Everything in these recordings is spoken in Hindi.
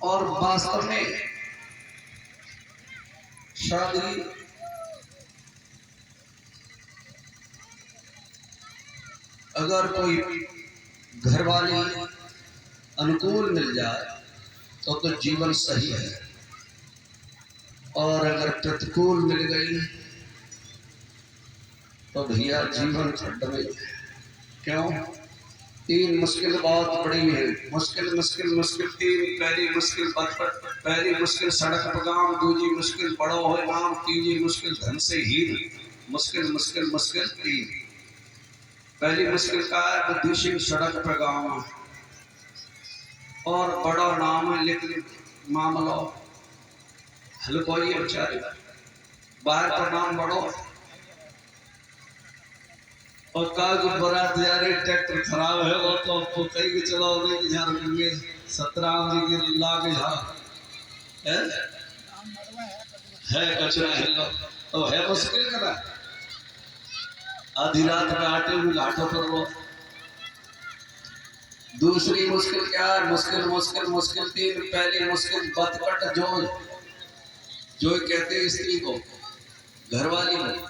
और वास्तव में शादी अगर कोई घरवाली अनुकूल मिल जाए तो जीवन सही है, और अगर प्रतिकूल मिल गई तो भैया जीवन खड्ड में। क्यों? तीन मुश्किल बहुत बड़ी है। मुश्किल मुश्किल मुश्किल तीन। पहली मुश्किल पहली मुश्किल सड़क पगाम, दूजी मुश्किल बड़ो हो नाम, तीजी मुश्किल धन से हीन। मुश्किल मुश्किल मुश्किल तीन। पहली मुश्किल का है बुद्धिशील सड़क पगाम और बड़ो नाम है, लेकिन मामलो हल्को ही है बेचारे। बाहर का नाम बड़ो और कागज बरात जा रही, ट्रैक्टर खराब है वो तो आपको कहीं भी चलाओ नहीं झार में 17 की लाग है कचरा है तो है मुश्किल करा। आधी रात में आटे में घाटों पर वो। दूसरी मुश्किल क्या है? मुश्किल मुश्किल मुश्किल तीन। पहली मुश्किल बतकट जो कहते हैं स्त्री को, घरवाली को,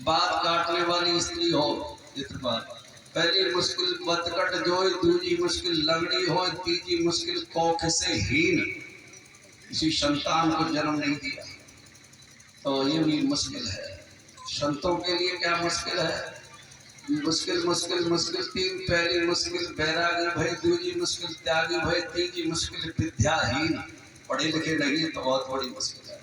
बात काटने वाली स्त्री हो। पहली मुश्किल बतकट जो, दूसरी मुश्किल लंगड़ी हो, तीसरी मुश्किल कोख से हीन, किसी संतान को जन्म नहीं दिया, तो ये भी मुश्किल है। संतों के लिए क्या मुश्किल है? मुश्किल मुश्किल मुश्किल तीन। पहली मुश्किल बैरागी भय, दूसरी मुश्किल त्यागी भय, तीसरी मुश्किल विद्याहीन, पढ़े लिखे नहीं तो बहुत बड़ी मुश्किल है।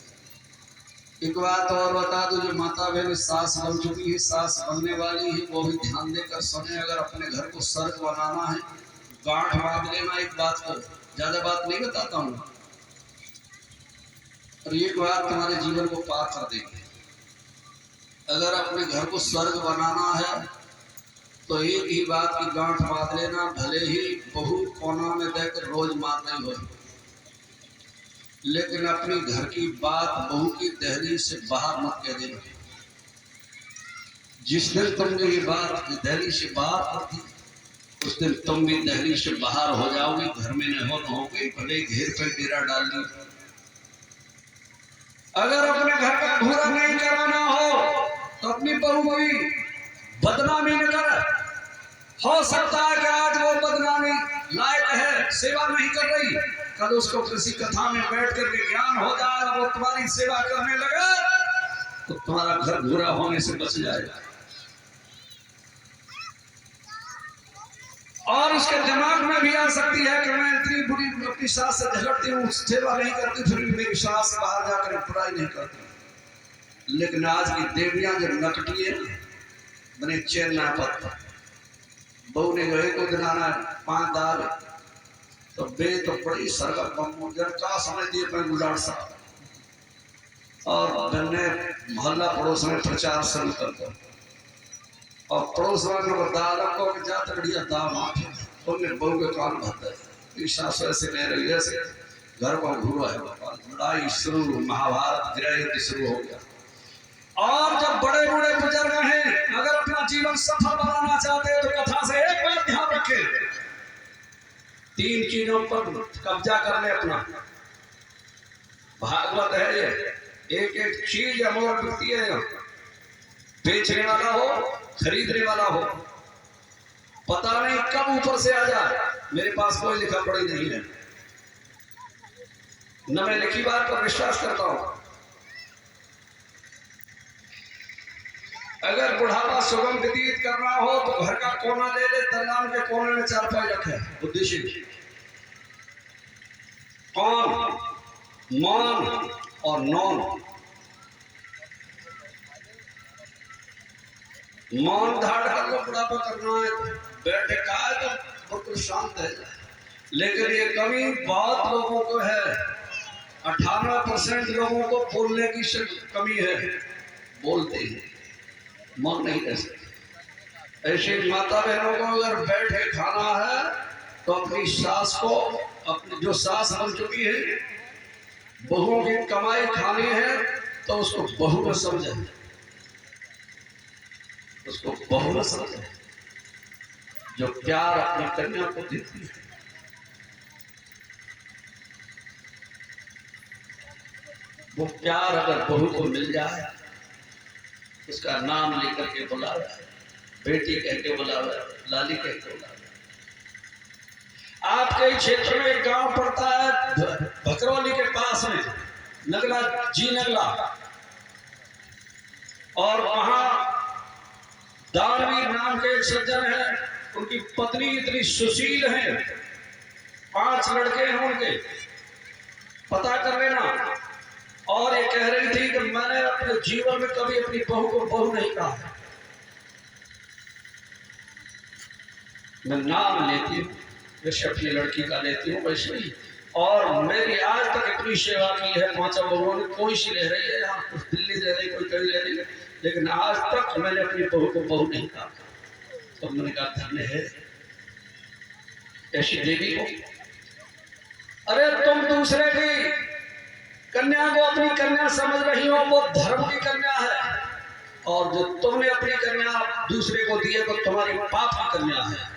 एक बात और बता दो, जो माता बहन सास बन चुकी है, सास बनने वाली है, वो भी ध्यान देकर सुने। अगर अपने घर को स्वर्ग बनाना है, गांठ बांध लेना। एक बात को ज्यादा बात नहीं बताता हूँ, और एक बात तुम्हारे जीवन को पार कर देगी। अगर अपने घर को स्वर्ग बनाना है तो एक ही बात की गांठ बांध लेना, भले ही बहू कोना में देकर रोज मार नहीं हो, लेकिन अपनी घर की बात बहू की दहलीज से बाहर मत कह देना। जिस दिन तुमने ये बात दहलीज से बाहर कर दी, उस दिन तुम भी दहलीज से बाहर हो जाओगे, घर में न होगे, भले घेर पर डेरा डाल दी। अगर अपने घर का घूरा नहीं कराना हो तो अपनी बहू की बदनामी न कर। हो सकता है कि आज वो बदनामी लायक है, सेवा नहीं कर रही, कल उसको किसी कथा में बैठ कर ज्ञान हो जाएगा, वो तुम्हारी सेवा करने लगे तो तुम्हारा घर बुरा होने से बच जाएगा। और उसके दिमाग में भी आ सकती है कि मैं इतनी बुरी अपनी सास से झगड़ती हूँ, सेवा नहीं करती, फिर भी मेरी सास बाहर जाकर बुराई नहीं करती। लेकिन आज की देवियां जब नकटी है, बने चैन ना पत्ता, बहू ने गए को दिलाना 5 दाल तो बे तो बड़ी सरगम का समय दिए मैं गुजार सकता, और मैंने मोहल्ला पड़ोस में प्रचार शुरू कर दिया, और पड़ोस वालों को दाल को जात बढ़िया दाम आते उनने बहू के कान भरते सास ऐसे ले रही है, घर को घूरा है, लड़ाई शुरू, महाभारत गृह युद्ध शुरू हो गया। और जब बड़े बड़े बुजुर्ग हैं, अगर अपना जीवन सफल बनाना चाहते हैं तो कथा से एक बात ध्यान रखें, 3 चीजों पर कब्जा कर ले अपना। भागवत है ये, एक एक चीज अमोल बिकती है, बेचने वाला हो, खरीदने वाला हो, पता नहीं कब ऊपर से आ जाए। मेरे पास कोई लिखा पढ़ी नहीं है, न मैं लिखी बात पर विश्वास करता हूं। अगर बुढ़ापा सुगम व्यतीत करना हो तो घर का कोना ले ले, दलान के कोने में चारपाई रखे, बुद्धिशील। कौन? मान और नौन। मौन धाड़ कर लो, बुढ़ापा करना है, बैठे कहा है तो बिल्कुल शांत है। लेकिन ये कमी बहुत लोगों को है, 98% लोगों को बोलने की कमी है, बोलते हैं, मन नहीं रह सकते। ऐसे माता बहनों को अगर बैठे खाना है तो अपनी सास को, अपनी जो सास बन चुकी है, बहुओं की कमाई खानी है तो उसको बहू न समझे, उसको बहू न समझे, जो प्यार अपनी कन्या को देती है। वो प्यार अगर बहू को मिल जाए, उसका नाम लेकर के बुलावे, बेटी कह के बुलावे, लाली कह के बुलावे। आपके क्षेत्र में एक गांव पड़ता है भकरौली के पास में, नगला जी नगला, और वहां दानवीर नाम के एक सज्जन है, उनकी पत्नी इतनी सुशील है, 5 लड़के हैं उनके, पता कर लेना। और ये कह रही थी कि मैंने अपने जीवन में कभी अपनी बहू को बहू नहीं कहा, मैं नाम लेती हूँ जैसे अपनी लड़की का लेती हूँ वैसे ही। और मेरी आज तक इतनी सेवा की है 5 बहुओं ने, कोई सी रह रही है यहाँ, कुछ दिल्ली रह रही, कोई कहीं रह रही है, लेकिन आज तक मैंने अपनी बहू को बहू नहीं कहा। तो मैंने कहा धन्य है ऐसी देवी को। अरे तुम दूसरे की कन्या को अपनी कन्या समझ रही हो, वो धर्म की कन्या है, और जो तुमने अपनी कन्या दूसरे को दी है तो तुम्हारी पाप की कन्या है।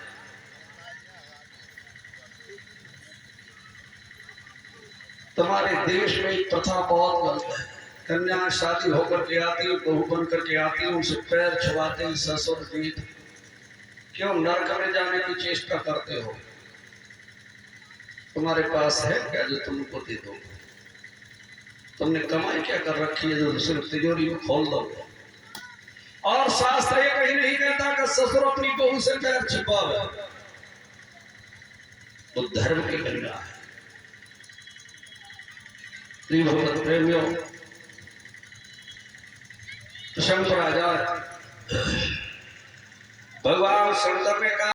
तुम्हारे देश में एक प्रथा बहुत गलत है, कन्या शादी होकर के आती है, बहू बन करके आती है, उनसे पैर छुआते हैं ससुर जी, क्यों नरक में जाने की चेष्टा करते हो? तुम्हारे पास है क्या जो तुमको दे दो? तुमने कमाई क्या कर रखी है जो सिर्फ तिजोरी में खोल दो? और शास्त्र ये कहीं नहीं कहता कि ससुर अपनी बहू से पैर छिपावे, तो धर्म की कन्या है। भगवत प्रेमियों, शंकराचार्य भगवान शंकर ने कहा